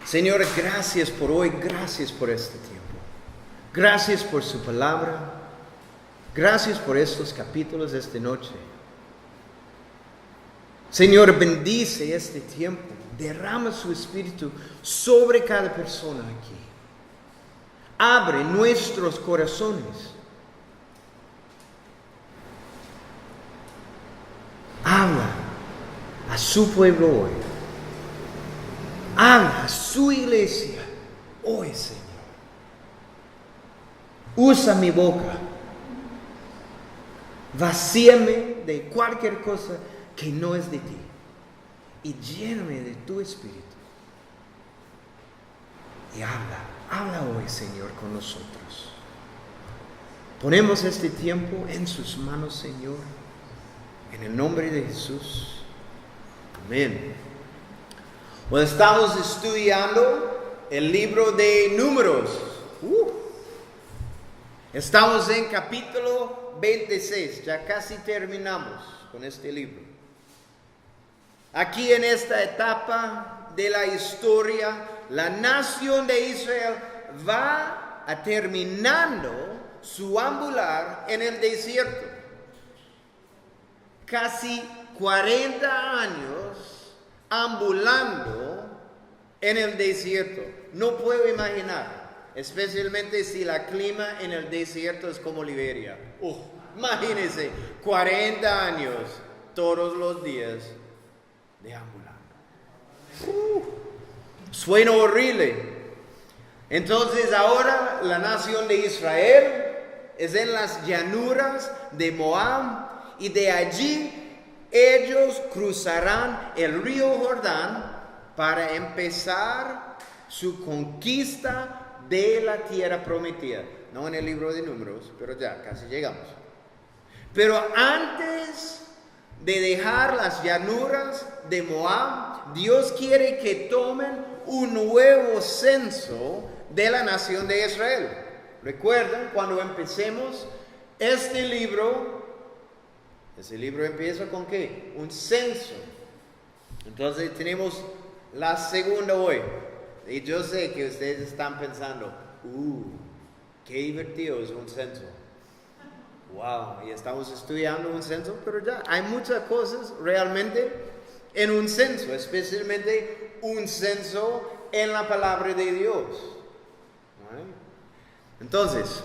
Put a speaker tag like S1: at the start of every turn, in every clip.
S1: Señor, gracias por hoy, gracias por este tiempo. Gracias por su palabra. Gracias por estos capítulos de esta noche. Señor, bendice este tiempo. Derrama su espíritu sobre cada persona aquí. Abre nuestros corazones. Habla a su pueblo hoy. Habla a su iglesia hoy, Señor. Usa mi boca. Vacíame de cualquier cosa que no es de ti. Y lléname de tu espíritu. Y habla hoy, Señor, con nosotros. Ponemos este tiempo en sus manos, Señor. En el nombre de Jesús. Amén. Bueno, estamos estudiando el libro de Números. Estamos en capítulo 26. Ya casi terminamos con este libro. Aquí en esta etapa de la historia, la nación de Israel va a terminando su ambular en el desierto. Casi 40 años ambulando en el desierto. No puedo imaginar, especialmente si la clima en el desierto es como Liberia. Imagínense, 40 años todos los días deambulando. Suena horrible. Entonces ahora la nación de Israel es en las llanuras de Moab y de allí ellos cruzarán el río Jordán para empezar su conquista de la tierra prometida. No en el libro de Números, pero ya casi llegamos. Pero antes de dejar las llanuras de Moab, Dios quiere que tomen un nuevo censo de la nación de Israel. Recuerden, cuando empecemos este libro empieza con ¿qué? Un censo. Entonces tenemos la segunda hoy. Y yo sé que ustedes están pensando, qué divertido es un censo. Wow, y estamos estudiando un censo, pero ya hay muchas cosas realmente en un censo, especialmente un censo en la palabra de Dios. Entonces,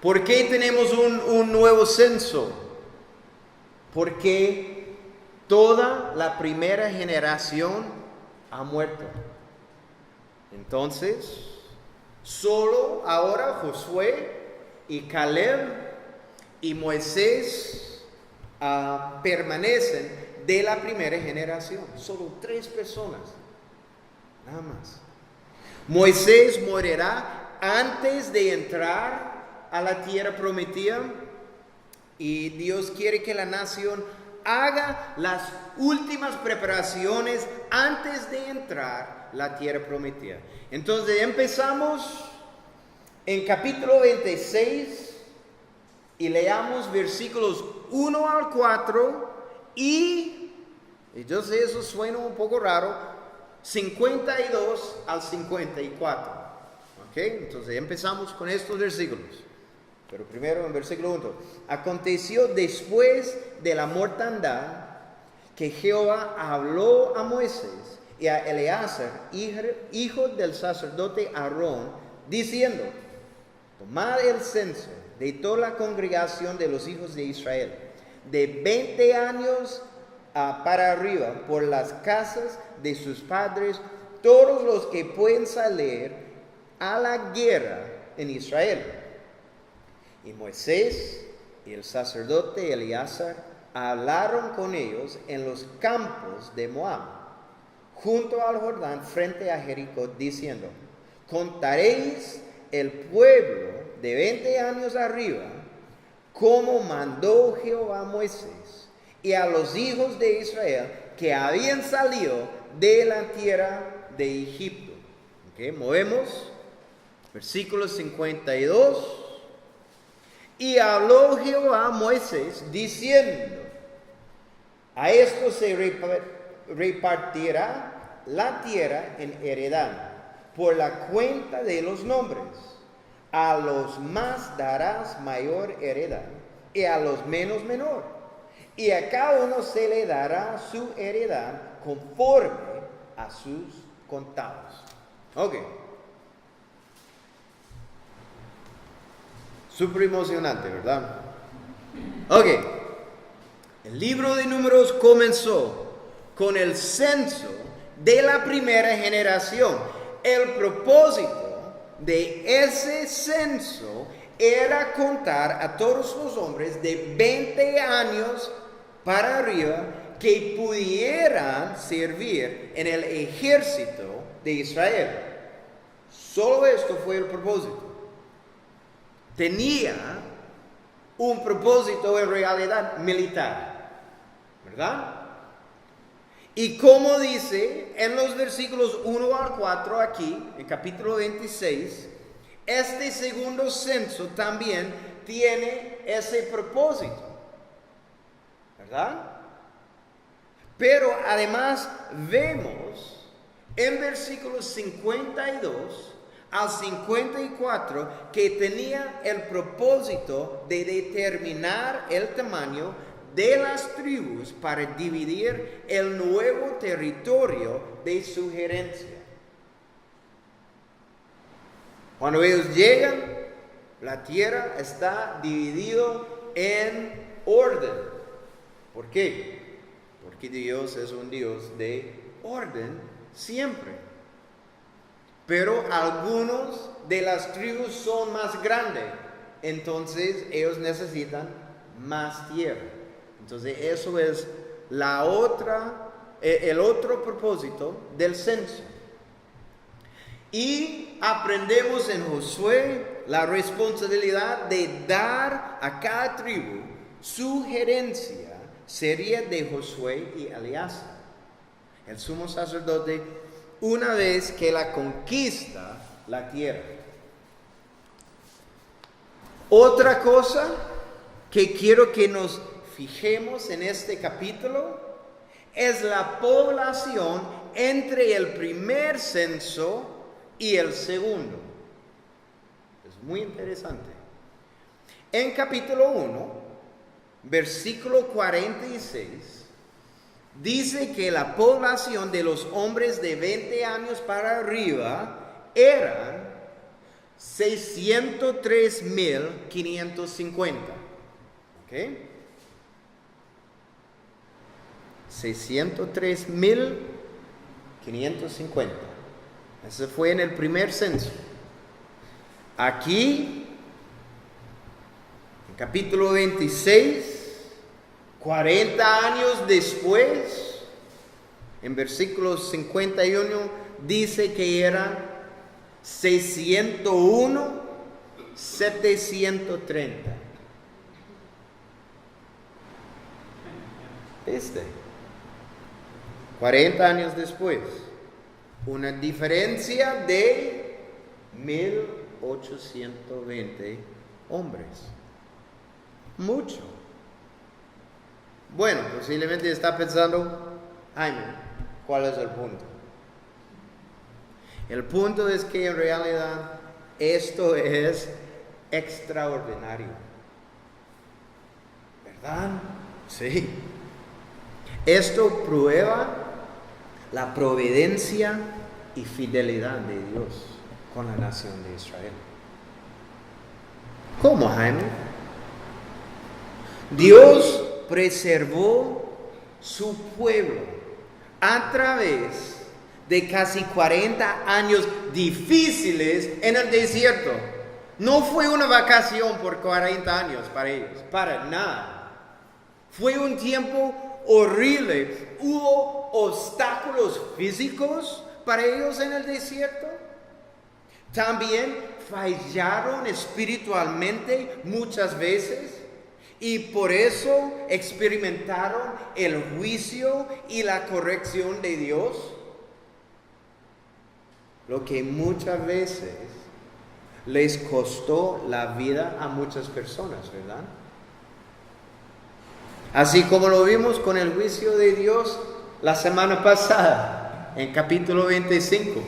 S1: ¿por qué tenemos un nuevo censo? Porque toda la primera generación ha muerto. Entonces, solo ahora Josué y Caleb y Moisés permanecen de la primera generación. Solo 3 personas, nada más. Moisés morirá antes de entrar a la tierra prometida y Dios quiere que la nación haga las últimas preparaciones antes de entrar a la tierra prometida. Entonces empezamos en capítulo 26 y leamos versículos 1 al 4 y yo sé eso suena un poco raro, 52 al 54. ¿Ok? Entonces empezamos con estos versículos. Pero primero en versículo 1. Aconteció después de la mortandad que Jehová habló a Moisés y a Eleazar, hijo del sacerdote Aarón, diciendo: tomad el censo de toda la congregación de los hijos de Israel, de 20 años para arriba, por las casas de sus padres, todos los que pueden salir a la guerra en Israel. Y Moisés y el sacerdote Eleazar hablaron con ellos en los campos de Moab, junto al Jordán, frente a Jericó, diciendo: contaréis el pueblo de 20 años arriba, como mandó Jehová a Moisés y a los hijos de Israel que habían salido de la tierra de Egipto. Okay, movemos. Versículo 52. Y habló Jehová a Moisés diciendo: a esto se repartirá la tierra en heredad, por la cuenta de los nombres. A los más darás mayor heredad, y a los menos menor. Y a cada uno se le dará su heredad conforme a sus contados. Ok. Súper emocionante, ¿verdad? Ok. El libro de Números comenzó con el censo de la primera generación. El propósito de ese censo era contar a todos los hombres de 20 años para arriba que pudieran servir en el ejército de Israel. Solo esto fue el propósito. Tenía un propósito en realidad militar, ¿verdad? Y como dice en los versículos 1 al 4 aquí, en capítulo 26, este segundo censo también tiene ese propósito, ¿verdad? Pero además vemos en versículos 52 al 54 que tenía el propósito de determinar el tamaño de las tribus para dividir el nuevo territorio de su gerencia. Cuando ellos llegan, la tierra está dividida en orden. ¿Por qué? Porque Dios es un Dios de orden siempre. Pero algunos de las tribus son más grandes, entonces ellos necesitan más tierra. Entonces eso es el otro propósito del censo. Y aprendemos en Josué la responsabilidad de dar a cada tribu su gerencia sería de Josué y Eleazar, el sumo sacerdote, una vez que la conquista la tierra. Otra cosa que quiero que nos fijemos en este capítulo es la población entre el primer censo y el segundo. Es muy interesante. En capítulo 1, versículo 46, dice que la población de los hombres de 20 años para arriba eran 603,550. ¿Ok? 603,550. Ese fue en el primer censo. Aquí, en capítulo 26, 40 años después, en versículos 51, dice que eran 601,730. ¿Viste? 40 años después, una diferencia de 1,820 hombres. Mucho. Bueno, posiblemente está pensando, Jaime, ¿cuál es el punto? El punto es que en realidad esto es extraordinario. ¿Verdad? Sí. Esto prueba la providencia y fidelidad de Dios con la nación de Israel. ¿Cómo, Jaime? Dios preservó su pueblo a través de casi 40 años difíciles en el desierto. No fue una vacación por 40 años para ellos, para nada. Fue un tiempo horrible. Hubo obstáculos físicos para ellos en el desierto. También fallaron espiritualmente muchas veces. Y por eso experimentaron el juicio y la corrección de Dios. Lo que muchas veces les costó la vida a muchas personas, ¿verdad? Así como lo vimos con el juicio de Dios la semana pasada. en capítulo 25,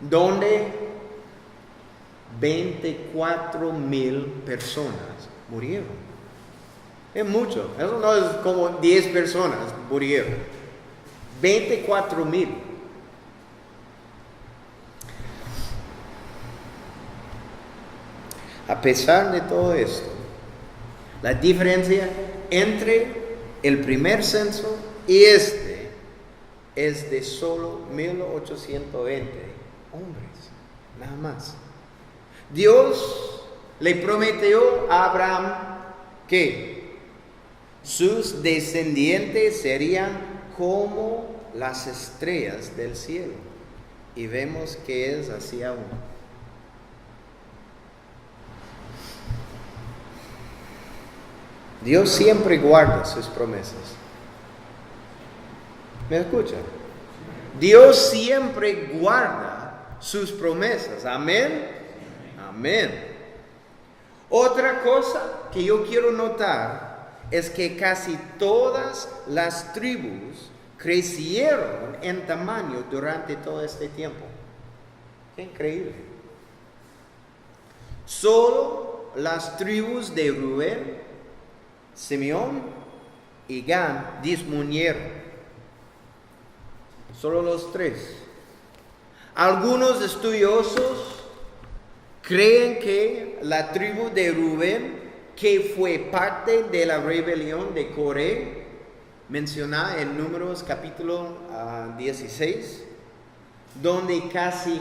S1: donde 24,000 personas murieron. Es mucho, eso no es como 10 personas murieron. 24,000. A pesar de todo esto, la diferencia entre el primer censo y este es de solo 1820 hombres, nada más. Dios le prometió a Abraham que sus descendientes serían como las estrellas del cielo. Y vemos que es así aún. Dios siempre guarda sus promesas. ¿Me escucha? Dios siempre guarda sus promesas. Amén. Amén. Otra cosa que yo quiero notar es que casi todas las tribus crecieron en tamaño durante todo este tiempo. Qué increíble. Solo las tribus de Rubén, Simeón y Gad disminuyeron. Solo los tres. Algunos estudiosos creen que la tribu de Rubén, que fue parte de la rebelión de Coré, mencionada en Números capítulo 16, donde casi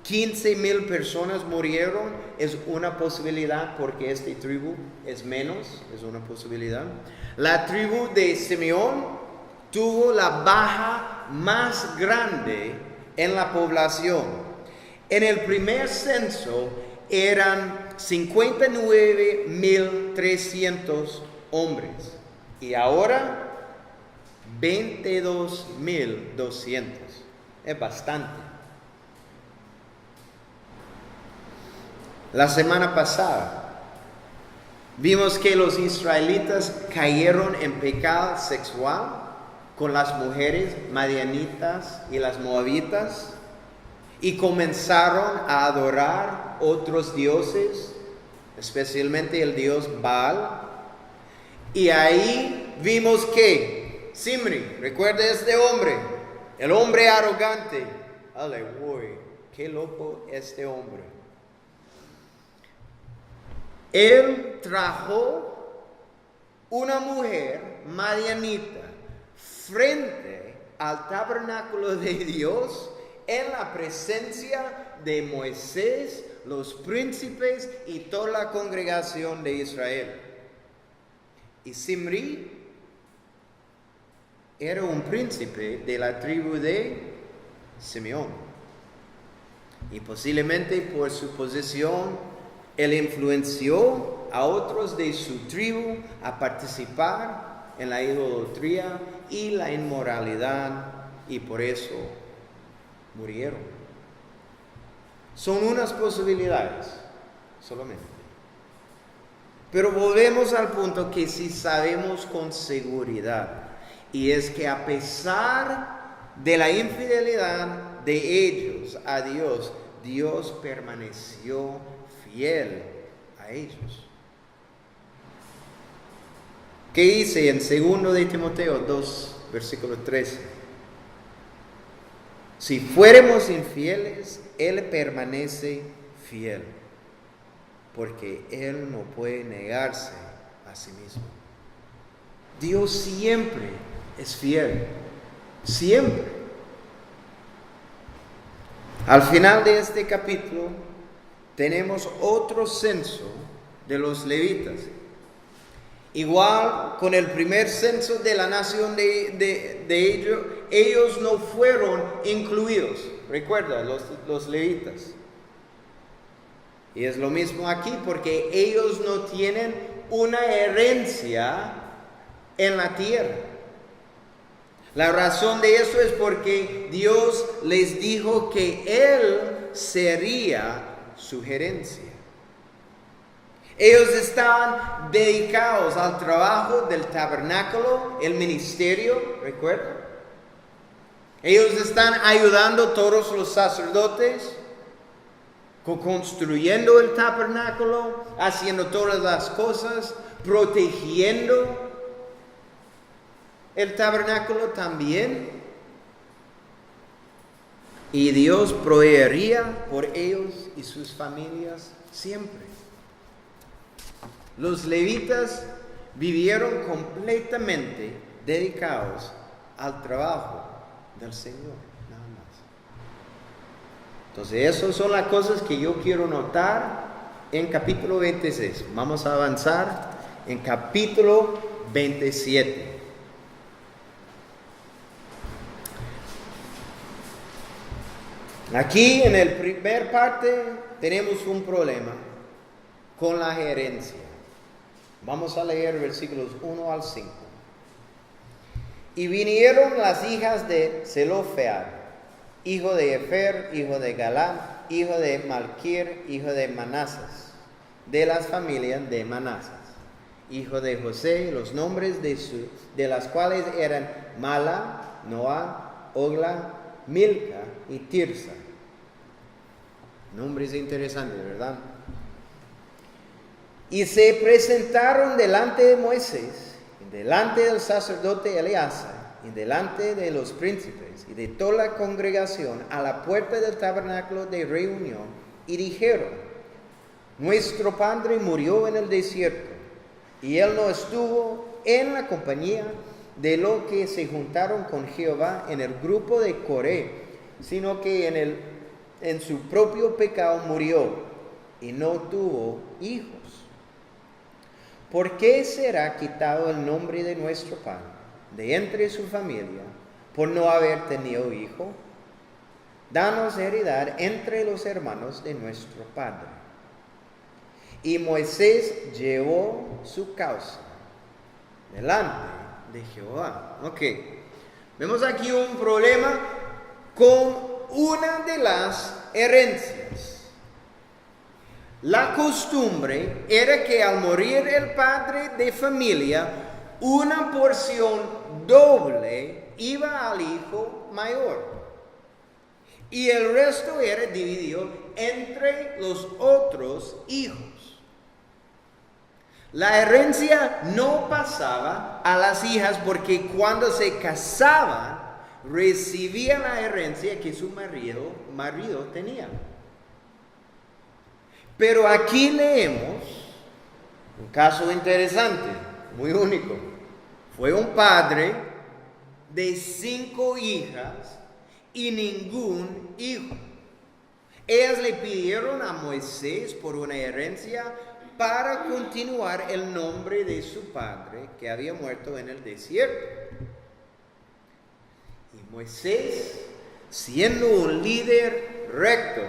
S1: 15,000 personas murieron, es una posibilidad porque esta tribu es menos, es una posibilidad. La tribu de Simeón tuvo la baja más grande en la población. En el primer censo eran 59,300 hombres y ahora 22,200. Es bastante. La semana pasada vimos que los israelitas cayeron en pecado sexual con las mujeres madianitas y las moabitas y comenzaron a adorar otros dioses, especialmente el dios Baal. Y ahí vimos que Zimri, recuerda este hombre, el hombre arrogante. Aleluya, qué loco este hombre. Él trajo una mujer madianita frente al tabernáculo de Dios en la presencia de Moisés, los príncipes y toda la congregación de Israel. Y Zimri era un príncipe de la tribu de Simeón. Y posiblemente por su posición, él influenció a otros de su tribu a participar en la idolatría y la inmoralidad, y por eso murieron. Son unas posibilidades solamente. Pero volvemos al punto que sí sabemos con seguridad, y es que a pesar de la infidelidad de ellos a Dios, Dios permaneció fiel a ellos. ¿Qué dice en 2 de Timoteo 2, versículo 13? Si fuéramos infieles, Él permanece fiel, porque Él no puede negarse a sí mismo. Dios siempre es fiel, siempre. Al final de este capítulo tenemos otro censo de los levitas. Igual con el primer censo de la nación de ellos no fueron incluidos. Recuerda, los levitas. Y es lo mismo aquí porque ellos no tienen una herencia en la tierra. La razón de eso es porque Dios les dijo que Él sería su herencia. Ellos estaban dedicados al trabajo del tabernáculo, el ministerio, ¿recuerda? Ellos están ayudando a todos los sacerdotes, construyendo el tabernáculo, haciendo todas las cosas, protegiendo el tabernáculo también. Y Dios proveería por ellos y sus familias siempre. Los levitas vivieron completamente dedicados al trabajo del Señor, nada más. Entonces, esas son las cosas que yo quiero notar en capítulo 26. Vamos a avanzar en capítulo 27. Aquí en el primer parte tenemos un problema con la herencia. Vamos a leer versículos 1 al 5. Y vinieron las hijas de Zelofead, hijo de Efer, hijo de Galán, hijo de Malquir, hijo de Manasas, de las familias de Manasas, hijo de José, los nombres de las cuales eran Mala, Noa, Ogla, Milca y Tirsa. Nombres interesantes, ¿verdad? Y se presentaron delante de Moisés, y delante del sacerdote Eleazar, y delante de los príncipes y de toda la congregación a la puerta del tabernáculo de reunión, y dijeron: nuestro padre murió en el desierto, y él no estuvo en la compañía de los que se juntaron con Jehová en el grupo de Coré, sino que en su propio pecado murió, y no tuvo hijos. ¿Por qué será quitado el nombre de nuestro padre de entre su familia por no haber tenido hijo? Danos heredad entre los hermanos de nuestro padre. Y Moisés llevó su causa delante de Jehová. Ok, vemos aquí un problema con una de las herencias. La costumbre era que al morir el padre de familia, una porción doble iba al hijo mayor, y el resto era dividido entre los otros hijos. La herencia no pasaba a las hijas porque cuando se casaban recibían la herencia que su marido tenía. Pero aquí leemos un caso interesante, muy único. Fue un padre de 5 hijas y ningún hijo. Ellas le pidieron a Moisés por una herencia para continuar el nombre de su padre que había muerto en el desierto. Y Moisés, siendo un líder recto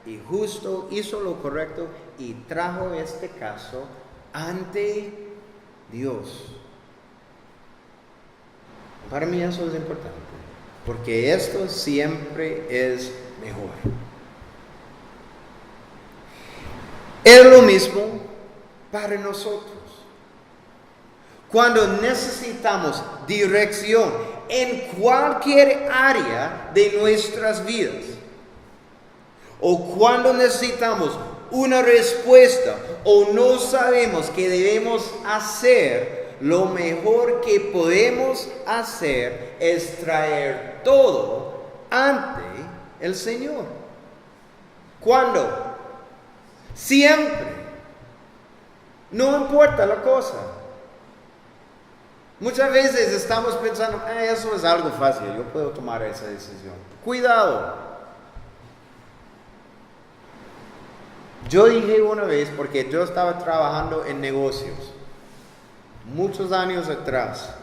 S1: y justo, hizo lo correcto y trajo este caso ante Dios. Para mí eso es importante, porque esto siempre es mejor. Es lo mismo para nosotros. Cuando necesitamos dirección en cualquier área de nuestras vidas, o cuando necesitamos una respuesta o no sabemos qué debemos hacer, lo mejor que podemos hacer es traer todo ante el Señor. ¿Cuándo? Siempre. No importa la cosa. Muchas veces estamos pensando, eso es algo fácil, yo puedo tomar esa decisión. Cuidado. Yo dije una vez, porque yo estaba trabajando en negocios, muchos años atrás,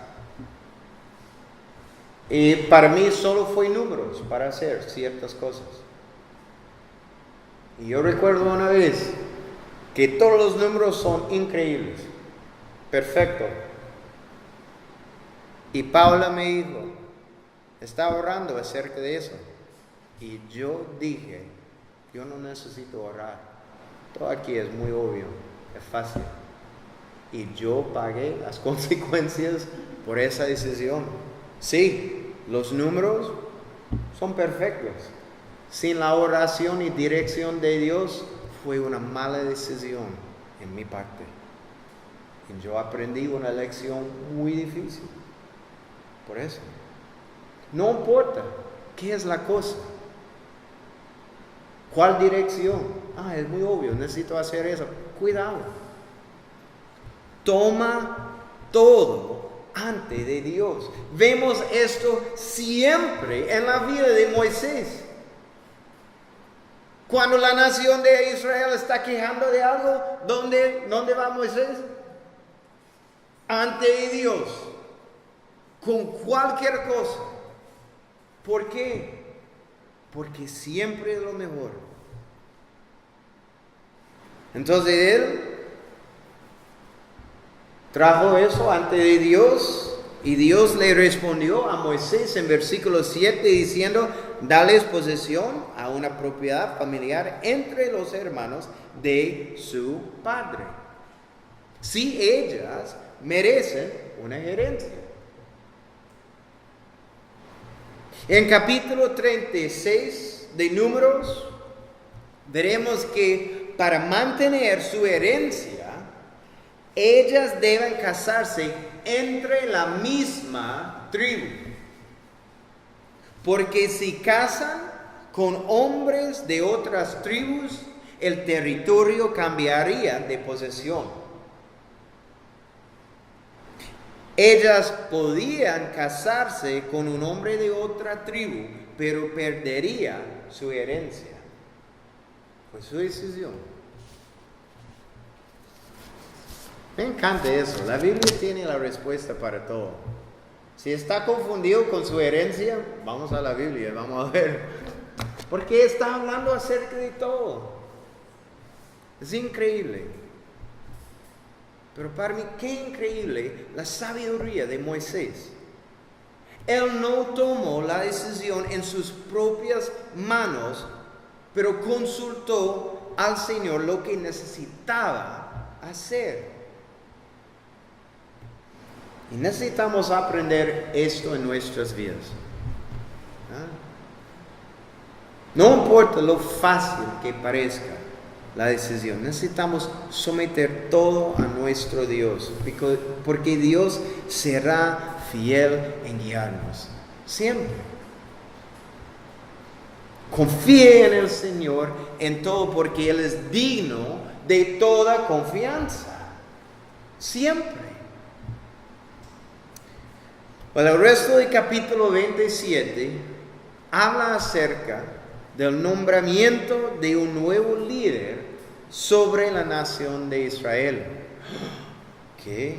S1: y para mí solo fue números para hacer ciertas cosas. Y yo recuerdo una vez que todos los números son increíbles, perfecto. Y Paula me dijo, estaba orando acerca de eso. Y yo dije, yo no necesito orar. Todo aquí es muy obvio, es fácil. Y yo pagué las consecuencias por esa decisión. Sí, los números son perfectos. Sin la oración y dirección de Dios, fue una mala decisión en mi parte. Y yo aprendí una lección muy difícil. Por eso, no importa qué es la cosa. ¿Cuál dirección? Es muy obvio, necesito hacer eso. Cuidado. Toma todo ante de Dios. Vemos esto siempre en la vida de Moisés. Cuando la nación de Israel está quejando de algo, ¿dónde va Moisés? Ante Dios. Con cualquier cosa. ¿Por qué? Porque siempre es lo mejor. Entonces él trajo eso ante de Dios y Dios le respondió a Moisés en versículo 7 diciendo: dales posesión a una propiedad familiar entre los hermanos de su padre, si ellas merecen una herencia. En capítulo 36 de Números veremos que para mantener su herencia, ellas deben casarse entre la misma tribu. Porque si casan con hombres de otras tribus, el territorio cambiaría de posesión. Ellas podían casarse con un hombre de otra tribu, pero perdería su herencia. Fue su decisión. Me encanta eso. La Biblia tiene la respuesta para todo. Si está confundido con su herencia, vamos a la Biblia, vamos a ver. Porque está hablando acerca de todo. Es increíble. Pero para mí, qué increíble la sabiduría de Moisés. Él no tomó la decisión en sus propias manos, pero consultó al Señor lo que necesitaba hacer. Y necesitamos aprender esto en nuestras vidas. No importa lo fácil que parezca la decisión, necesitamos someter todo a nuestro Dios, porque Dios será fiel en guiarnos, siempre. Confíe en el Señor en todo, porque Él es digno de toda confianza, siempre. Bueno, el resto del capítulo 27 habla acerca del nombramiento de un nuevo líder sobre la nación de Israel. ¿Qué?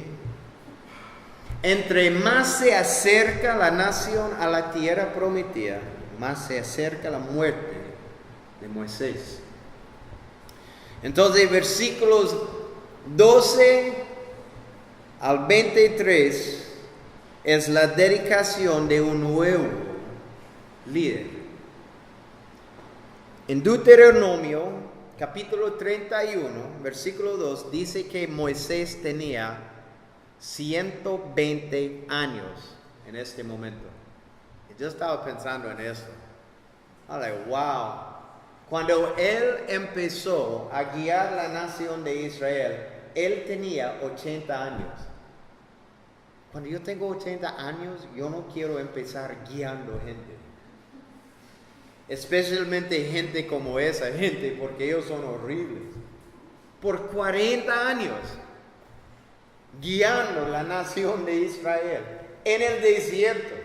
S1: Entre más se acerca la nación a la tierra prometida, más se acerca la muerte de Moisés. Entonces, versículos 12 al 23 es la dedicación de un nuevo líder. En Deuteronomio, capítulo 31, versículo 2, dice que Moisés tenía 120 años en este momento. Y yo estaba pensando en eso. Wow. Cuando él empezó a guiar la nación de Israel, él tenía 80 años. Cuando yo tengo 80 años, yo no quiero empezar guiando gente. Especialmente gente como esa gente, porque ellos son horribles. Por 40 años, guiando la nación de Israel en el desierto,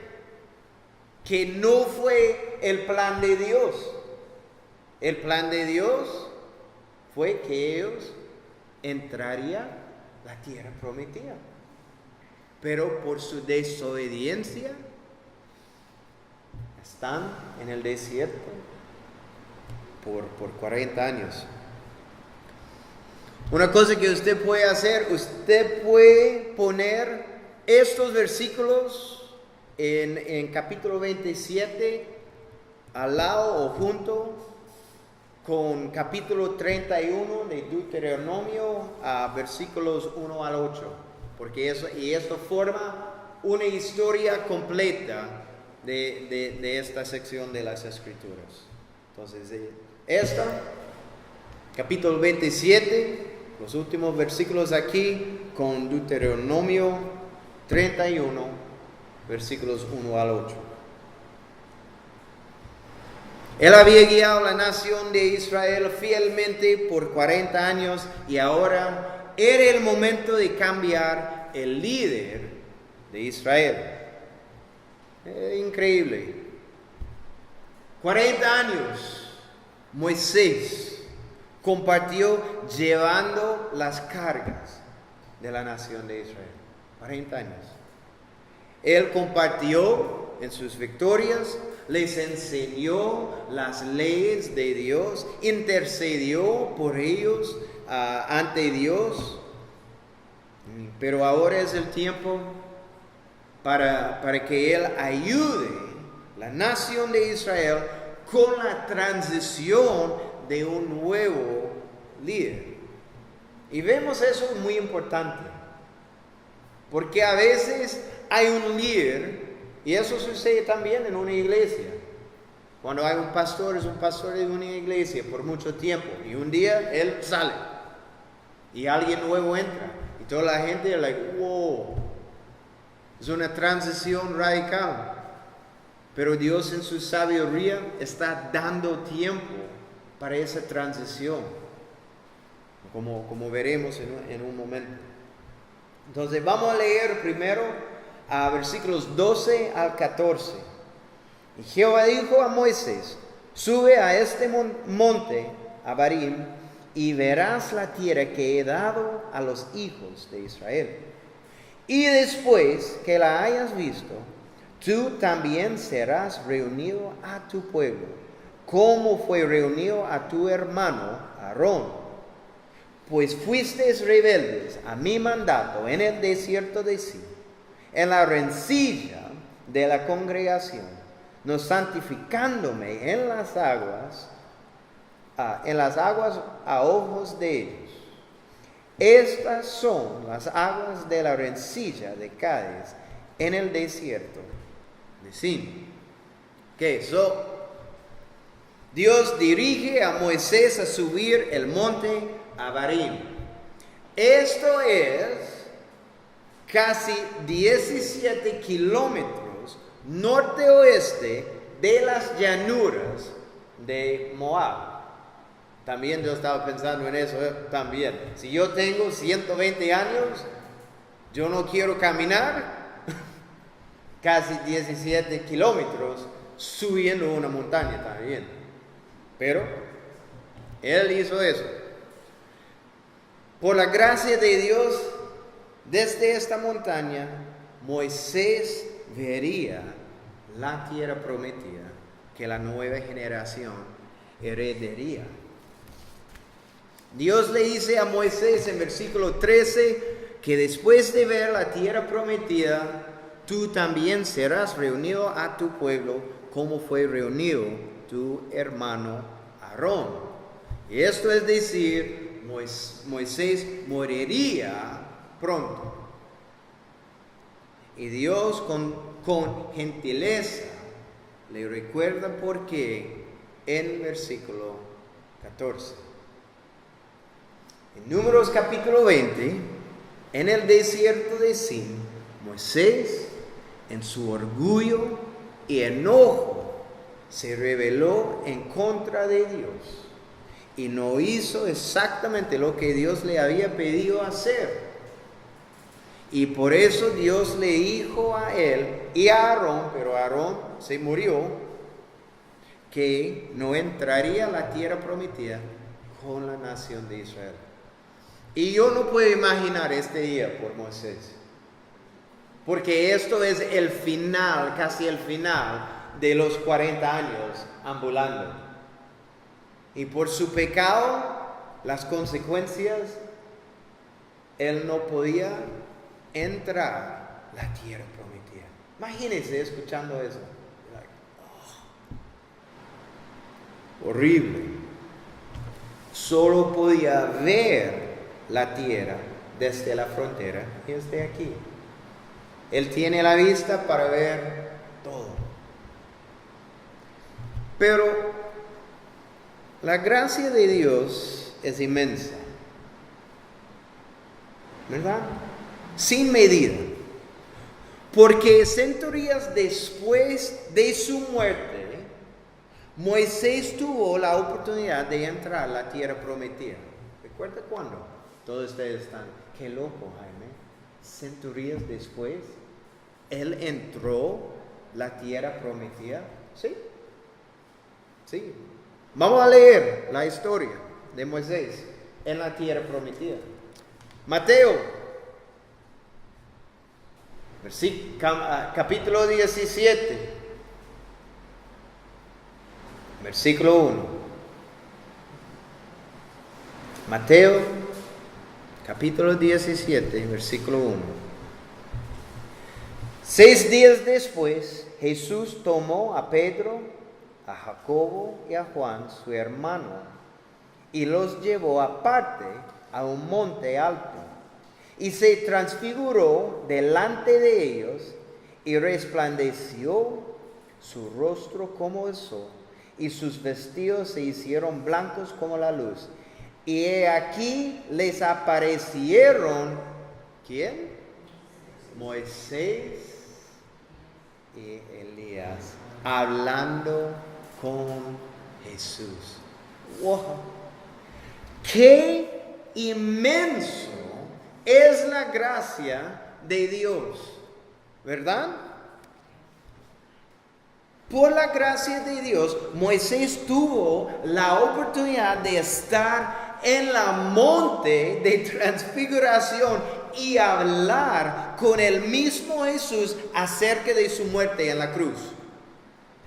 S1: que no fue el plan de Dios. El plan de Dios fue que ellos entrarían a la tierra prometida. Pero por su desobediencia, están en el desierto por 40 años. Una cosa que usted puede hacer, usted puede poner estos versículos en capítulo 27 al lado o junto con capítulo 31 de Deuteronomio a versículos 1 al 8, porque esto forma una historia completa de esta sección de las Escrituras. Entonces, capítulo 27, los últimos versículos aquí, con Deuteronomio 31, versículos 1 al 8. Él había guiado a la nación de Israel fielmente por 40 años y ahora era el momento de cambiar el líder de Israel. Increíble. 40 años Moisés compartió llevando las cargas de la nación de Israel. 40 años. Él compartió en sus victorias, les enseñó las leyes de Dios, intercedió por ellos ante Dios. Pero ahora es el tiempo para que Él ayude la nación de Israel con la transición de un nuevo líder. Y vemos eso muy importante, porque a veces hay un líder, y eso sucede también en una iglesia. Cuando hay un pastor, es un pastor de una iglesia por mucho tiempo, y un día él sale, y alguien nuevo entra, y toda la gente es like, wow, es una transición radical. Pero Dios en su sabiduría está dando tiempo para esa transición, como veremos en un momento. Entonces vamos a leer primero a versículos 12 al 14. Y Jehová dijo a Moisés: sube a este monte, Abarim, y verás la tierra que he dado a los hijos de Israel. Y después que la hayas visto, tú también serás reunido a tu pueblo, como fue reunido a tu hermano Aarón. Pues fuisteis rebeldes a mi mandato en el desierto de Sin, en la rencilla de la congregación, no santificándome en las aguas a ojos de ellos. Estas son las aguas de la rencilla de Cádiz en el desierto de Sin. Dios dirige a Moisés a subir el monte Abarim. Esto es casi 17 kilómetros norte-oeste de las llanuras de Moab. También yo estaba pensando en eso también. Si yo tengo 120 años, yo no quiero caminar casi 17 kilómetros subiendo una montaña también. Pero Él hizo eso. Por la gracia de Dios, desde esta montaña, Moisés vería la tierra prometida que la nueva generación heredaría. Dios le dice a Moisés en versículo 13 que después de ver la tierra prometida, tú también serás reunido a tu pueblo como fue reunido tu hermano Aarón. Y esto es decir, Moisés moriría pronto. Y Dios con gentileza le recuerda por qué en el versículo 14. En Números capítulo 20, en el desierto de Sin, Moisés, en su orgullo y enojo, se rebeló en contra de Dios y no hizo exactamente lo que Dios le había pedido hacer. Y por eso Dios le dijo a él y a Aarón, pero Aarón se murió, que no entraría a la tierra prometida con la nación de Israel. Y yo no puedo imaginar este día por Moisés, porque esto es el final, casi el final de los 40 años ambulando. Y por su pecado, las consecuencias, él no podía entrar a la tierra prometida. Imagínense escuchando eso. Horrible. Solo podía ver la tierra desde la frontera y desde aquí. Él tiene la vista para ver todo. Pero la gracia de Dios es inmensa, ¿verdad? Sin medida. Porque centurias después de su muerte, Moisés tuvo la oportunidad de entrar a la tierra prometida. ¿Recuerda cuándo? Todos ustedes están, qué loco, Jaime. Centurias después, él entró a la tierra prometida. ¿Sí? Sí. Vamos a leer la historia de Moisés en la tierra prometida. Mateo, capítulo 17, versículo 1. Mateo, capítulo 17, versículo 1. 6 días después, Jesús tomó a Pedro, a Jacobo y a Juan, su hermano, y los llevó aparte a un monte alto, y se transfiguró delante de ellos, y resplandeció su rostro como el sol, y sus vestidos se hicieron blancos como la luz. Y he aquí les aparecieron, ¿quién? Moisés y Elías, hablando con Jesús. ¡Wow! ¡Qué inmenso es la gracia de Dios! ¿Verdad? Por la gracia de Dios, Moisés tuvo la oportunidad de estar en la monte de transfiguración y hablar con el mismo Jesús acerca de su muerte en la cruz.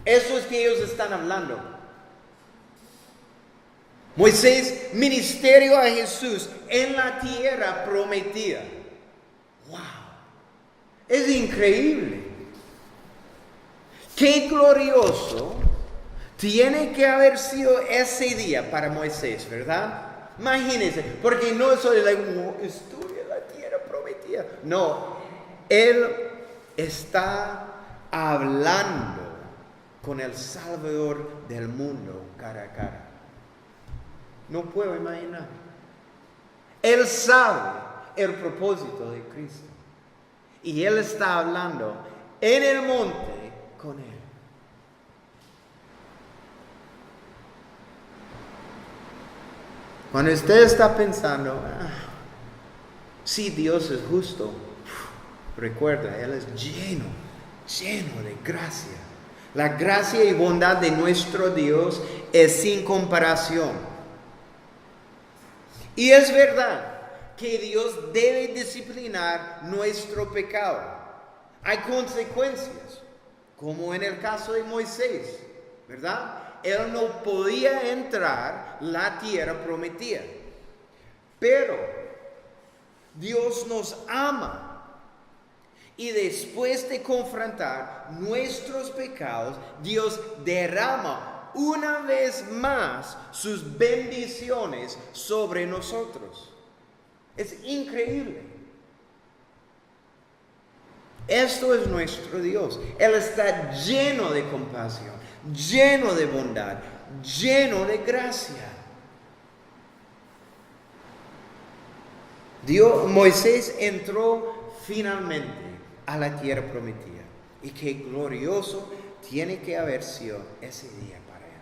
S1: Eso es que ellos están hablando. Moisés ministerio a Jesús en la tierra prometida. ¡Wow! Es increíble. Qué glorioso tiene que haber sido ese día para Moisés, ¿verdad? Imagínense, porque no es solo estoy en la tierra prometida. No, él está hablando con el Salvador del mundo cara a cara. No puedo imaginar. Él sabe el propósito de Cristo. Y él está hablando en el monte con él. Cuando usted está pensando, si Dios es justo, recuerda, Él es lleno de gracia. La gracia y bondad de nuestro Dios es sin comparación. Y es verdad que Dios debe disciplinar nuestro pecado. Hay consecuencias, como en el caso de Moisés, ¿verdad? Él no podía entrar a la tierra prometida. Pero Dios nos ama. Y después de confrontar nuestros pecados, Dios derrama una vez más sus bendiciones sobre nosotros. Es increíble. Esto es nuestro Dios. Él está lleno de compasión, lleno de bondad, lleno de gracia. Moisés entró finalmente a la tierra prometida. Y qué glorioso tiene que haber sido ese día para él.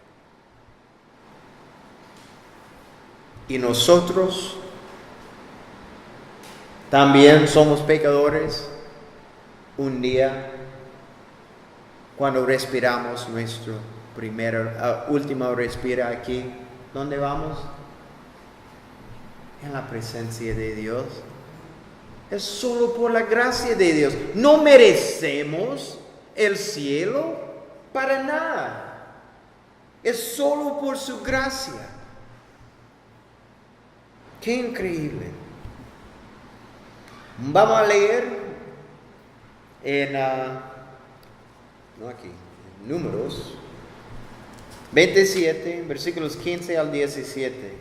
S1: Y nosotros también somos pecadores. Un día, cuando respiramos nuestro último respira aquí, ¿dónde vamos? En la presencia de Dios. Es solo por la gracia de Dios. No merecemos el cielo para nada. Es solo por su gracia. Qué increíble. Vamos a leer en Números 27, versículos 15 al 17.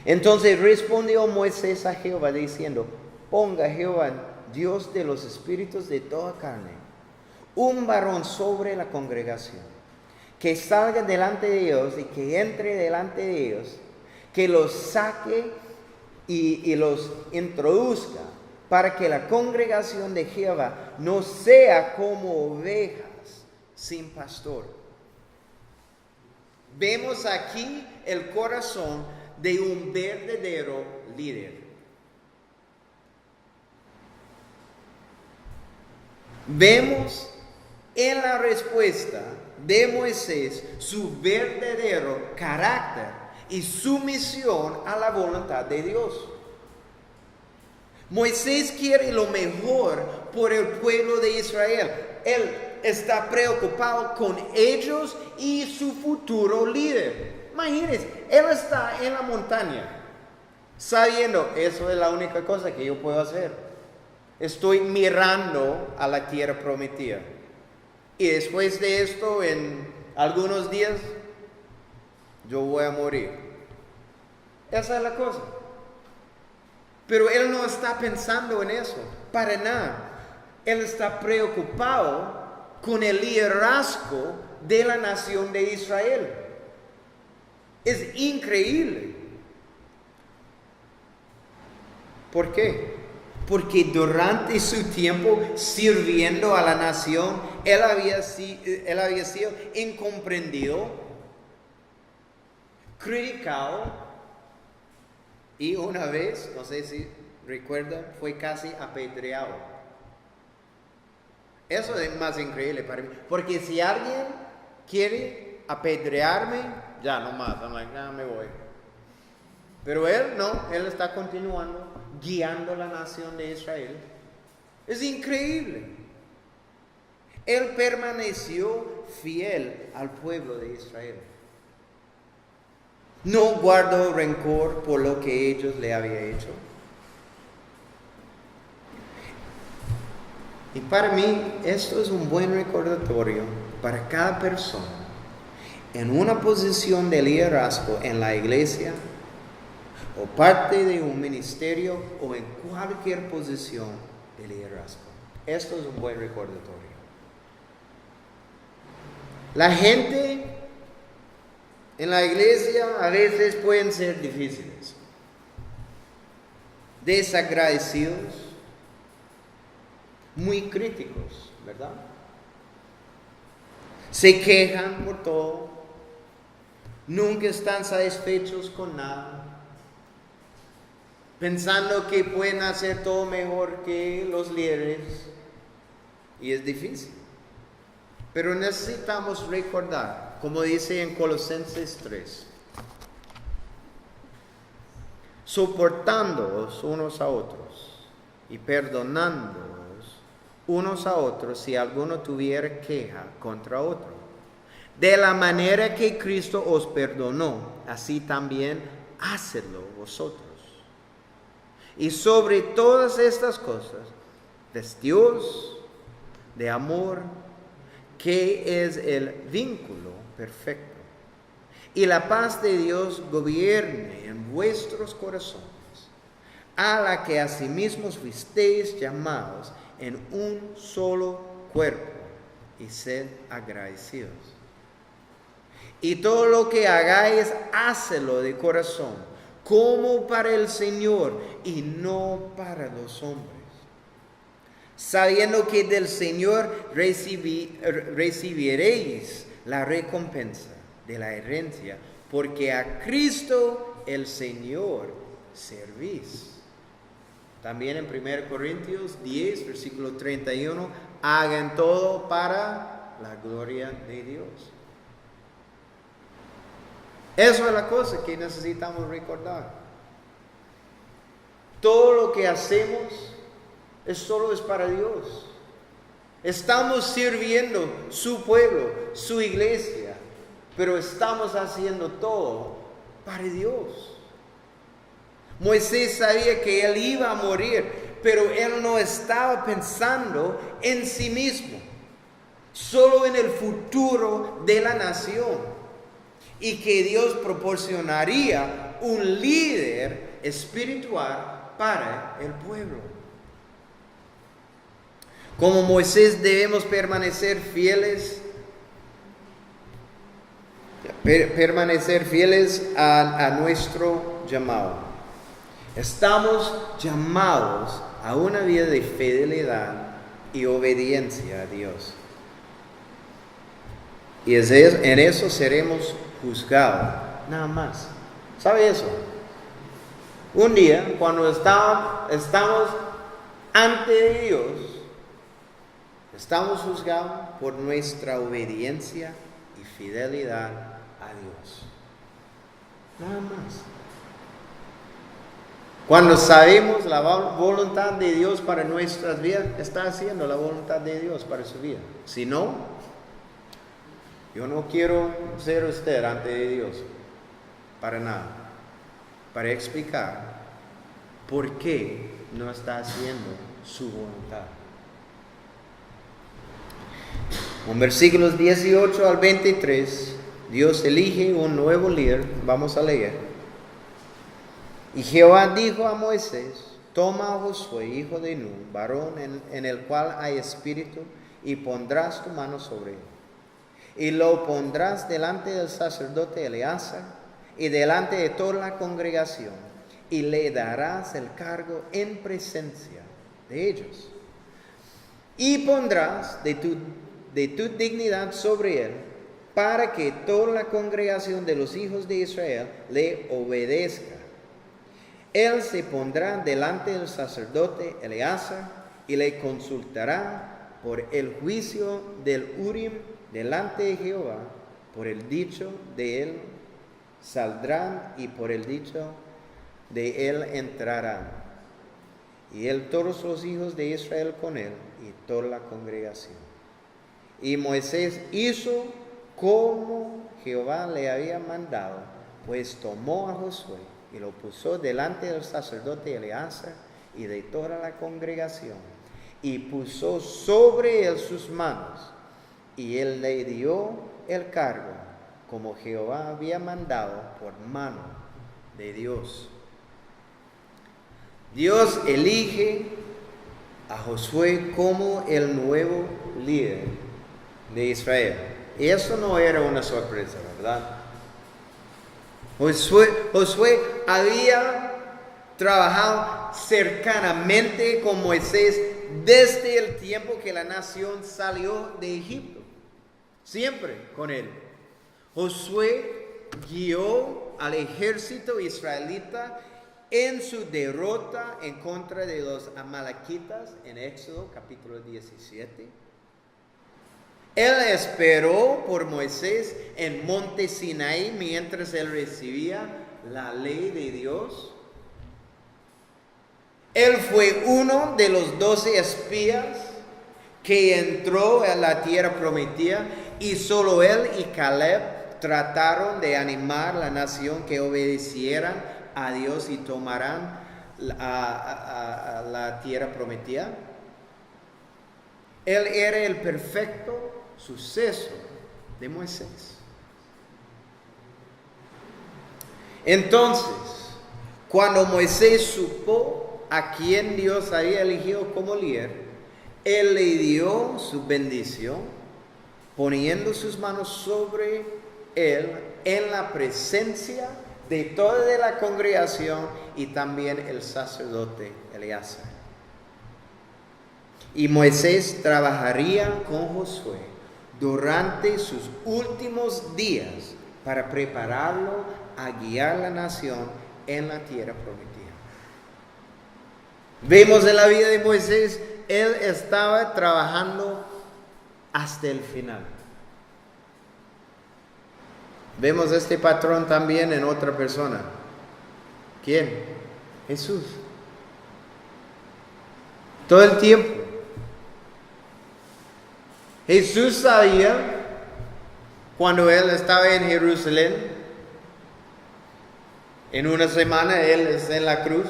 S1: Entonces respondió Moisés a Jehová diciendo: ponga Jehová, Dios de los espíritus de toda carne, un varón sobre la congregación, que salga delante de ellos y que entre delante de ellos, que los saque y los introduzca, para que la congregación de Jehová no sea como ovejas sin pastor. Vemos aquí el corazón de un verdadero líder. Vemos en la respuesta de Moisés su verdadero carácter y sumisión a la voluntad de Dios. Moisés quiere lo mejor por el pueblo de Israel. Él está preocupado con ellos y su futuro líder. Imagínense, él está en la montaña, sabiendo, eso es la única cosa que yo puedo hacer. Estoy mirando a la tierra prometida. Y después de esto, en algunos días, yo voy a morir. Esa es la cosa. Pero él no está pensando en eso, para nada. Él está preocupado con el liderazgo de la nación de Israel. Es increíble. ¿Por qué? Porque durante su tiempo sirviendo a la nación, él había sido incomprendido, criticado, y una vez, no sé si recuerdan, fue casi apedreado. Eso es más increíble para mí. Porque si alguien quiere apedrearme, ya no más, ya me voy. Pero él no, él está continuando, guiando la nación de Israel. Es increíble. Él permaneció fiel al pueblo de Israel. No guardó rencor por lo que ellos le habían hecho. Y para mí esto es un buen recordatorio para cada persona en una posición de liderazgo en la iglesia o parte de un ministerio o en cualquier posición de liderazgo. Esto es un buen recordatorio. La gente en la iglesia a veces pueden ser difíciles, desagradecidos, muy críticos, ¿verdad? Se quejan por todo, nunca están satisfechos con nada, pensando que pueden hacer todo mejor que los líderes, y es difícil. Pero necesitamos recordar, como dice en Colosenses 3, soportándoos unos a otros y perdonándoos unos a otros si alguno tuviera queja contra otro. De la manera que Cristo os perdonó, así también hacedlo vosotros. Y sobre todas estas cosas, vestíos de amor, que es el vínculo perfecto. Y la paz de Dios gobierne en vuestros corazones, a la que asimismo fuisteis llamados en un solo cuerpo, y sed agradecidos. Y todo lo que hagáis, hácelo de corazón, como para el Señor y no para los hombres, sabiendo que del Señor recibiréis la recompensa de la herencia, porque a Cristo el Señor servís. También en 1 Corintios 10, versículo 31, hagan todo para la gloria de Dios. Eso es la cosa que necesitamos recordar. Todo lo que hacemos solo es para Dios. Estamos sirviendo su pueblo, su iglesia, pero estamos haciendo todo para Dios. Moisés sabía que él iba a morir, pero él no estaba pensando en sí mismo, solo en el futuro de la nación, y que Dios proporcionaría un líder espiritual para el pueblo. Como Moisés debemos permanecer fieles a nuestro llamado. Estamos llamados a una vida de fidelidad y obediencia a Dios. Y en eso seremos juzgados, nada más. ¿Sabe eso? Un día, cuando estamos ante Dios, estamos juzgados por nuestra obediencia y fidelidad a Dios. Nada más. Cuando sabemos la voluntad de Dios para nuestras vidas, está haciendo la voluntad de Dios para su vida. Si no, yo no quiero ser usted ante Dios, para nada, para explicar por qué no está haciendo su voluntad. En versículos 18 al 23, Dios elige un nuevo líder. Vamos a leer. Y Jehová dijo a Moisés: toma a Josué, hijo de Nun, varón en el cual hay espíritu, y pondrás tu mano sobre él. Y lo pondrás delante del sacerdote Eleazar y delante de toda la congregación, y le darás el cargo en presencia de ellos. Y pondrás de tu dignidad sobre él, para que toda la congregación de los hijos de Israel le obedezca. Él se pondrá delante del sacerdote Eleazar y le consultará por el juicio del Urim delante de Jehová. Por el dicho de él saldrán y por el dicho de él entrarán. Y él, todos los hijos de Israel con él y toda la congregación. Y Moisés hizo como Jehová le había mandado, pues tomó a Josué y lo puso delante del sacerdote Eleazar y de toda la congregación, y puso sobre él sus manos, y él le dio el cargo, como Jehová había mandado por mano de Dios. Dios elige a Josué como el nuevo líder de Israel. Y eso no era una sorpresa, ¿verdad? Josué había trabajado cercanamente con Moisés desde el tiempo que la nación salió de Egipto. Siempre con él. Josué guió al ejército israelita en su derrota en contra de los amalequitas en Éxodo capítulo 17. Él esperó por Moisés en monte Sinaí mientras él recibía la ley de Dios. Él fue uno de los 12 espías que entró a la tierra prometida, y solo él y Caleb trataron de animar la nación que obedecieran a Dios y tomarán a la tierra prometida. Él era el perfecto sucesor de Moisés. Entonces, cuando Moisés supo a quien Dios había elegido como líder, él le dio su bendición, poniendo sus manos sobre él en la presencia de toda la congregación y también el sacerdote Eleazar. Y Moisés trabajaría con Josué durante sus últimos días para prepararlo a guiar la nación en la tierra prometida. Vemos en la vida de Moisés, él estaba trabajando hasta el final. Vemos este patrón también en otra persona. ¿Quién? Jesús. Todo el tiempo. Jesús sabía cuando él estaba en Jerusalén, en una semana él está en la cruz.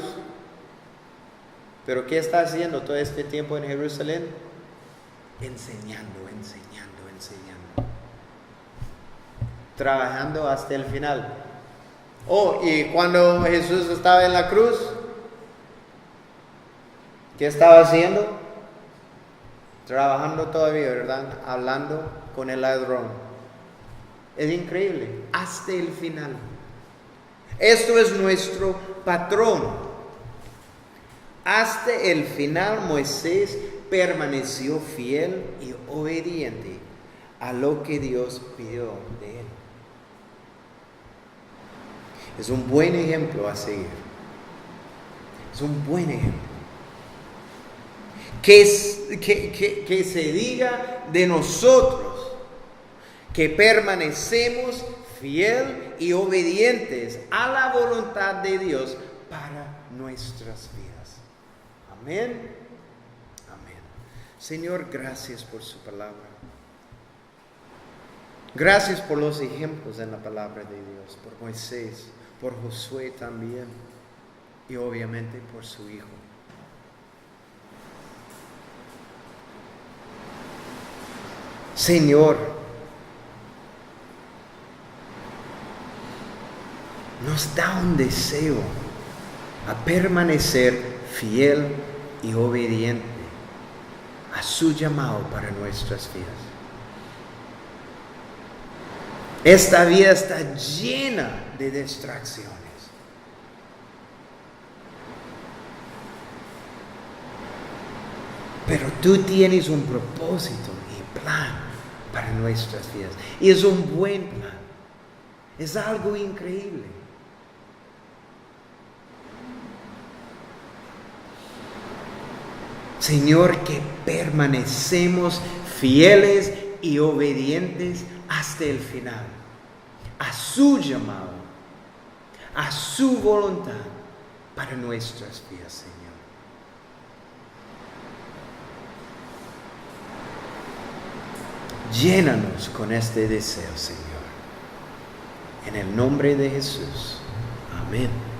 S1: Pero ¿qué está haciendo todo este tiempo en Jerusalén? Enseñando. Trabajando hasta el final. Y cuando Jesús estaba en la cruz, ¿qué estaba haciendo? trabajando todavía, ¿verdad? Hablando con el ladrón. Es increíble, hasta el final. Esto es nuestro patrón. Hasta el final Moisés permaneció fiel y obediente a lo que Dios pidió de él. Es un buen ejemplo a seguir. Es un buen ejemplo. Que se diga de nosotros que permanecemos fiel y obedientes a la voluntad de Dios para nuestras vidas. Amén. Amén. Señor, gracias por su palabra. Gracias por los ejemplos en la palabra de Dios, por Moisés, por Josué también, y obviamente por su hijo. Señor, nos da un deseo a permanecer fiel y obediente a su llamado para nuestras vidas. Esta vida está llena de distracciones. Pero tú tienes un propósito y plan para nuestras vidas. Y es un buen plan. Es algo increíble. Señor, que permanecemos fieles y obedientes hasta el final, a su llamado, a su voluntad para nuestras vidas, Señor. Llénanos con este deseo, Señor. En el nombre de Jesús. Amén.